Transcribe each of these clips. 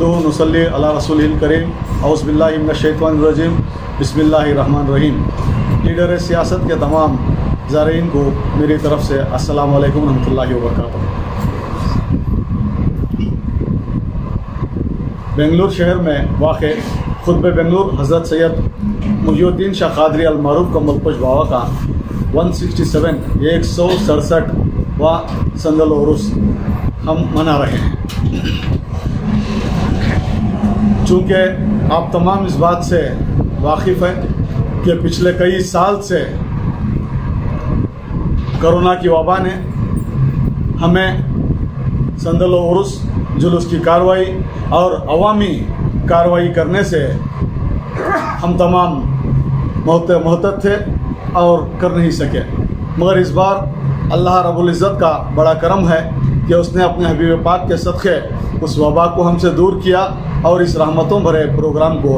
नहमदुहु नुसल्ली अला रसूलिल करीम औज़ु बिल्लाहि मिनश शैतानिर रजीम बिस्मिल्लाहिर रहमानिर रहीम। लीडर सियासत के तमाम ज़ारीन को मेरी तरफ से अस्सलामु अलैकुम रहमतुल्लाहि व बरकातुहू। बेंगलुरु शहर में वाक़े खुतबे बेंगलुरु हज़रत सैयद मुहियुद्दीन शाह क़ादरी अल मारूफ कम्बलपोश बाबा का 167वां संदल उरुस हम मना रहे हैं। चूँकि आप तमाम इस बात से वाकिफ़ हैं कि पिछले कई साल से कोरोना की वबा ने हमें संदल उरुस जुलूस की कार्रवाई और अवामी कार्रवाई करने से हम तमाम मोहतत थे और कर नहीं सके, मगर इस बार अल्लाह रब्बुल इज़्ज़त का बड़ा करम है कि उसने अपने हबीब पाक के सदक़े उस वबा को हमसे दूर किया और इस रहमतों भरे प्रोग्राम को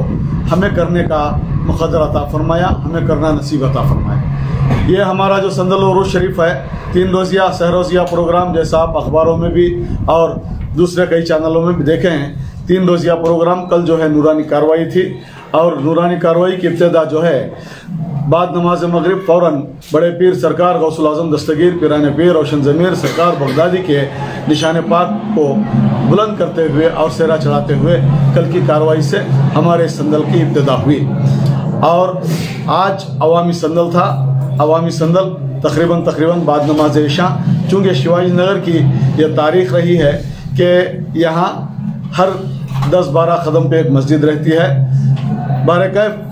हमें करने का मुक़द्दर अता फ़रमाया, हमें करना नसीब अता फ़रमाया। ये हमारा जो संदल उरुस शरीफ है 3 रोज़िया सहरोज़िया प्रोग्राम, जैसा आप अखबारों में भी और दूसरे कई चैनलों में भी देखे हैं, 3 रोज़िया प्रोग्राम कल जो है नूरानी कार्रवाई थी और नूरानी कार्रवाई की इब्तिदा जो है बाद नमाज मगरिब फ़ौरन बड़े पीर सरकार गौसुल आज़म दस्तगीर पीरान पीर रोशन ज़मीर सरकार बगदादी के निशान पाक को बुलंद करते हुए और सेरा चढ़ाते हुए कल की कार्रवाई से हमारे संदल की इब्तिदा हुई। और आज अवामी संदल था। अवामी संदल तकरीबन बाद नमाज इशा, चूँकि शिवाजी नगर की यह तारीख़ रही है कि यहाँ हर 10-12 कदम पे एक मस्जिद रहती है। बारकैफ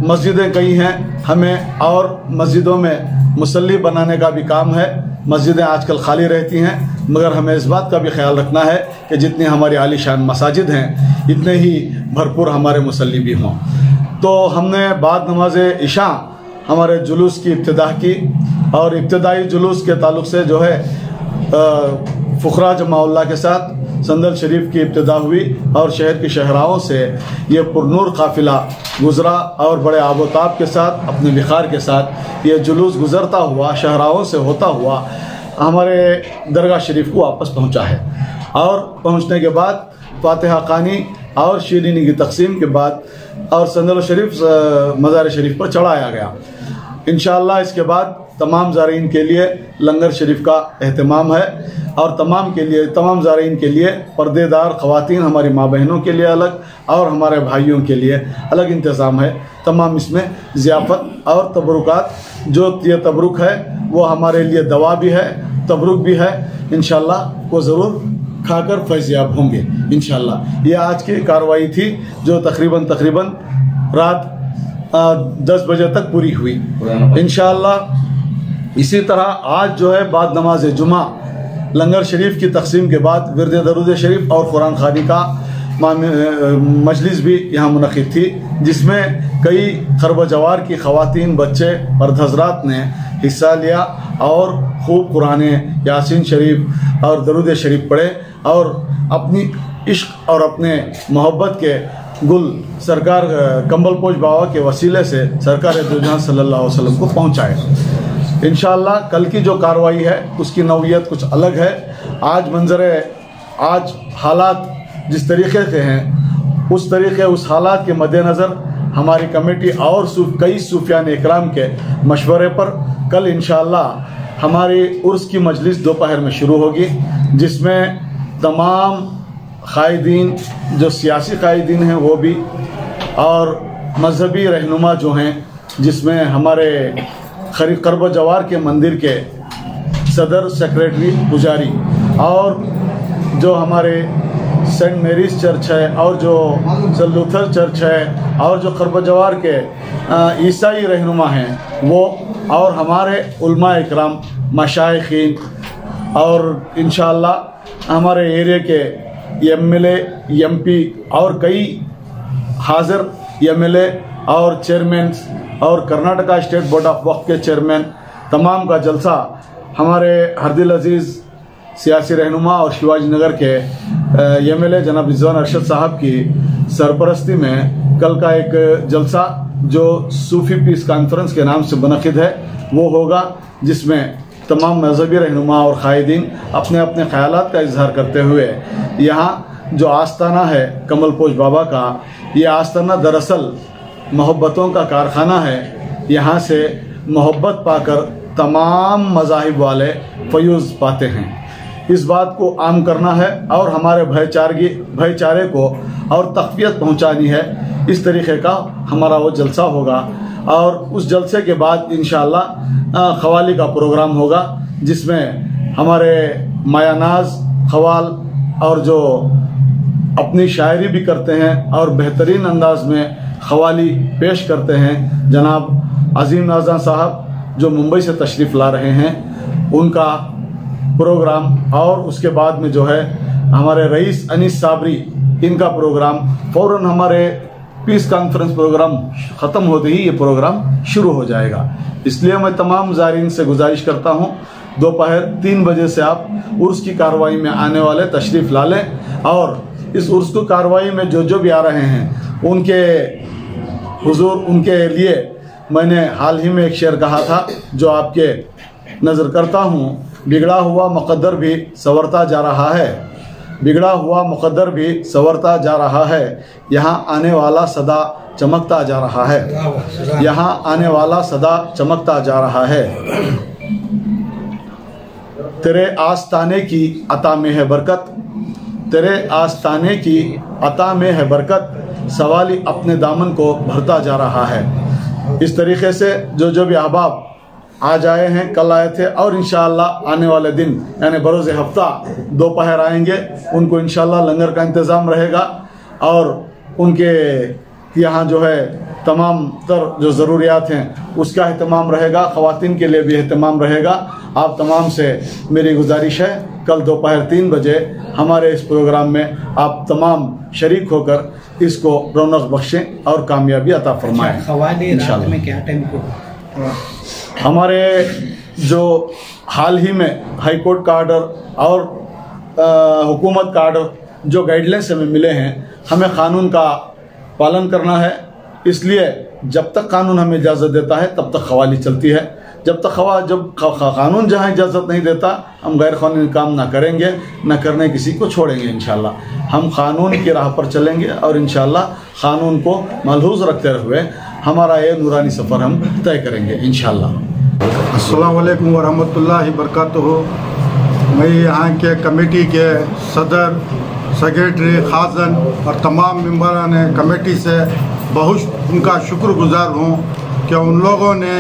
मस्जिदें कई हैं, हमें और मस्जिदों में मुसल्ली बनाने का भी काम है। मस्जिदें आजकल खाली रहती हैं, मगर हमें इस बात का भी ख्याल रखना है कि जितनी हमारी आलीशान मसाजिद हैं इतने ही भरपूर हमारे मुसल्ली भी हों। तो हमने बाद नमाज इशा हमारे जुलूस की इब्तिदा की और इब्तिदाई जुलूस के ताल्लुक़ से जो है फ़ुक़रा जमाउल्लाह के साथ संदल शरीफ की इब्तिदा हुई और शहर की शहराओं से ये पुरनूर काफ़िला गुज़रा और बड़े आबोताब के साथ अपने विखार के साथ ये जुलूस गुज़रता हुआ शहराओं से होता हुआ हमारे दरगाह शरीफ को वापस पहुँचा है। और पहुँचने के बाद फातिहा ख़ानी और शीरीनी की तक़सीम के बाद और संदल शरीफ मज़ार शरीफ पर चढ़ाया गया। इंशाअल्लाह इसके बाद तमाम ज़ारीन के लिए लंगर शरीफ का एहतमाम है और तमाम ज़ारीन के लिए पर्देदार ख़वातीन हमारी माँ बहनों के लिए अलग और हमारे भाइयों के लिए अलग इंतज़ाम है। तमाम इसमें ज़ियाफ़त और तबरुकात, जो ये तबरुक है वो हमारे लिए दवा भी है, तबरुक भी है। इंशाअल्लाह वो ज़रूर खाकर फैज़याब होंगे इंशाअल्लाह। ये आज की कार्रवाई थी जो तकरीबन रात 10 बजे तक पूरी हुई। इंशाअल्लाह इसी तरह आज जो है बाद नमाज जुमा लंगर शरीफ की तक़सीम के बाद विरद दरूद शरीफ और कुरान ख़ानी का मजलिस भी यहाँ मुनक़िद थी, जिसमें कई खरब जवार की ख़वातीन, बच्चे, मर्द हज़रात ने हिस्सा लिया और खूब कुरान यासीन शरीफ और दरूद शरीफ पढ़े और अपनी इश्क और अपने मोहब्बत के गुल सरकार कम्बलपोश बाबा के वसीले से सरकार दो जहां सल्लल्लाहु अलैहि वसल्लम को पहुँचाए। इंशाअल्लाह कल की जो कार्रवाई है उसकी नौइयत कुछ अलग है। आज हालात जिस तरीके के हैं उस हालात के मद्देनज़र हमारी कमेटी और कई सूफियान इकराम के मशवरे पर कल इंशाअल्लाह हमारी उर्स की मजलिस दोपहर में शुरू होगी, जिसमें तमाम क़ायदीन, जो सियासी क़ायदीन हैं वो भी, और मजहबी रहनुमा जो हैं, जिसमें हमारे करब जवार के मंदिर के सदर, सेक्रेटरी, पुजारी और जो हमारे सेंट मेरीज चर्च है और जो सेंट लूथर चर्च है और जो करब जवार के ईसाई रहनुमा हैं वो, और हमारे उलमा इकराम, मशाइखीन और इंशाअल्लाह हमारे एरिया के MLA, MP और कई हाज़िर MLA और चेयरमैन और कर्नाटका स्टेट बोर्ड ऑफ वक्फ के चेयरमैन, तमाम का जलसा हमारे हरदिल अजीज़ सियासी रहनुमा और शिवाजी नगर के MLA जनाब रिजवान अरशद साहब की सरपरस्ती में कल का एक जलसा जो सूफ़ी पीस कॉन्फ्रेंस के नाम से मुनक़िद है वो होगा, जिसमें तमाम मजहबी रहनुमा और क़ायदीन अपने अपने ख़यालात का इजहार करते हुए यहाँ जो आस्ताना है कमलपोश बाबा का, ये आस्ताना दरअसल मोहब्बतों का कारखाना है। यहाँ से मोहब्बत पाकर तमाम मज़ाहिब वाले फ़यूज़ पाते हैं। इस बात को आम करना है और हमारे भाईचारे को और तक़वियत पहुँचानी है। इस तरीक़े का हमारा वो जलसा होगा और उस जलसे के बाद इंशाअल्लाह ख़वाली का प्रोग्राम होगा, जिसमें हमारे मायानाज ख़वाल और जो अपनी शायरी भी करते हैं और बेहतरीन अंदाज में ख़वाली पेश करते हैं, जनाब अजीम नाज़ा साहब जो मुंबई से तशरीफ़ ला रहे हैं, उनका प्रोग्राम और उसके बाद में जो है हमारे रईस अनीस साबरी, इनका प्रोग्राम फ़ौरन हमारे पीस कॉन्फ्रेंस प्रोग्राम ख़त्म होते ही ये प्रोग्राम शुरू हो जाएगा। इसलिए मैं तमाम ज़ायरीन से गुजारिश करता हूँ, दोपहर 3 बजे से आप उर्स की कार्रवाई में आने वाले तशरीफ़ ला लें और इस उर्स की कार्रवाई में जो भी आ रहे हैं उनके हुजूर, उनके लिए मैंने हाल ही में एक शेर कहा था जो आपके नज़र करता हूँ। बिगड़ा हुआ मुक़द्दर भी संवरता जा रहा है, बिगड़ा हुआ मुक़द्दर भी संवरता जा रहा है, यहाँ आने वाला सदा चमकता जा रहा है, यहाँ आने वाला सदा चमकता जा रहा है। तेरे आस्ताने की अता में है बरकत, तेरे आस्ताने की अता में है बरकत, सवाली अपने दामन को भरता जा रहा है। इस तरीक़े से जो भी अहबाब आज आए हैं, कल आए थे और इंशाअल्लाह आने वाले दिन यानी बरोज़ हफ्ता दोपहर आएंगे, उनको इंशाअल्लाह लंगर का इंतज़ाम रहेगा और उनके यहाँ जो है तमाम तर जो ज़रूरियात हैं उसका अहतमाम रहेगा, ख़वातीन के लिए भी अहतमाम रहेगा। आप तमाम से मेरी गुजारिश है, कल दोपहर 3 बजे हमारे इस प्रोग्राम में आप तमाम शरीक होकर इसको रौनक बख्शें और कामयाबी अता फरमाएं। ख़वाली रात में क्या टाइम को? हमारे जो हाल ही में हाई कोर्ट का आर्डर और हुकूमत का आर्डर जो गाइडलाइंस हमें मिले हैं, हमें क़ानून का पालन करना है। इसलिए जब तक कानून हमें इजाज़त देता है तब तक ख़वाली चलती है। जब कानून जहाँ इजाज़त नहीं देता हम गैर कानूनी काम ना करेंगे, ना करने किसी को छोड़ेंगे। इंशाअल्लाह हम कानून की राह पर चलेंगे और इंशाअल्लाह कानून को मलहूज़ रखते हुए हमारा ये नूरानी सफ़र हम तय करेंगे इंशाअल्लाह। अस्सलामु अलैकुम वरहमतुल्लाहि वबरकातुहू। मैं यहाँ के कमेटी के सदर, सेक्रेटरी, खाज़न और तमाम मेंबरान कमेटी से बहुत उनका शुक्रगुजार हूँ कि उन लोगों ने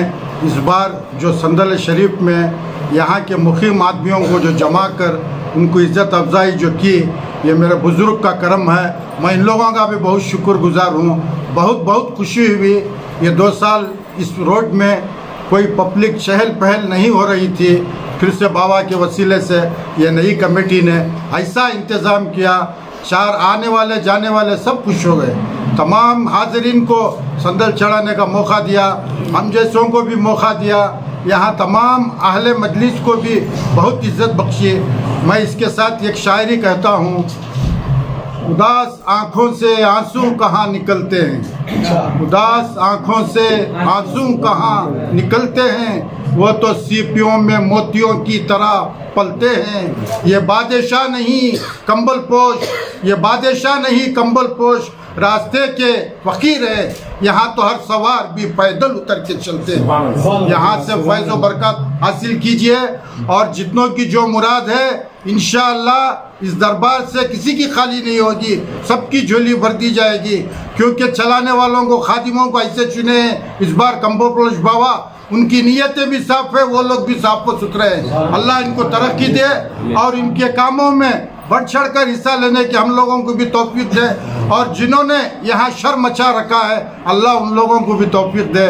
इस बार जो संदल शरीफ में यहाँ के मुक़ीम आदमियों को जो जमा कर उनको इज़्ज़त अफजाई जो की, ये मेरे बुज़ुर्ग का करम है। मैं इन लोगों का भी बहुत शुक्रगुजार हूँ। बहुत खुशी हुई। ये 2 साल इस रोड में कोई पब्लिक चहल पहल नहीं हो रही थी, फिर से बाबा के वसीले से ये नई कमेटी ने ऐसा इंतज़ाम किया, 4 आने वाले जाने वाले सब खुश हो गए। तमाम हाज़रीन को संदल चढ़ाने का मौका दिया, हम जैसों को भी मौका दिया, यहाँ तमाम अहले मजलिस को भी बहुत इज़्ज़त बख्शी। मैं इसके साथ एक शायरी कहता हूँ, उदास आँखों से आंसू कहाँ निकलते हैं, उदास आँखों से आंसू कहाँ निकलते हैं, वो तो सीपियों में मोतियों की तरह पलते हैं। ये बादशाह नहीं कंबल पोश, ये बादशाह नहीं कंबल पोश, रास्ते के फ़कीर है, यहाँ तो हर सवार भी पैदल उतर के चलते हैं। यहाँ से फैज़ व बरकत हासिल कीजिए और जितनों की जो मुराद है इंशाअल्लाह इस दरबार से किसी की खाली नहीं होगी, सबकी झोली भर दी जाएगी। क्योंकि चलाने वालों को, खादिमों को ऐसे चुने हैं इस बार कमलपोश बाबा, उनकी नीयतें भी साफ है, वो लोग भी साफ व सुथरे हैं। अल्लाह इनको तरक्की दे और इनके कामों में बढ़ चढ़ कर हिस्सा लेने की हम लोगों को भी तौफीक दे, और जिन्होंने यहाँ शर मचा रखा है अल्लाह उन लोगों को भी तौफीक दे।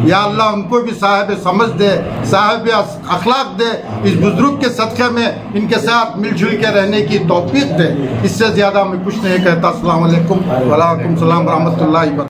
या अल्लाह उनको भी साहिब समझ दे, साहिब अखलाक दे, इस बुजुर्ग के सदक़े में इनके साथ मिलजुल के रहने की तौफीक दे। इससे ज़्यादा मैं कुछ नहीं कहता। अस्सलाम वालेकुम व रहमतुल्लाहि व बरकातहू।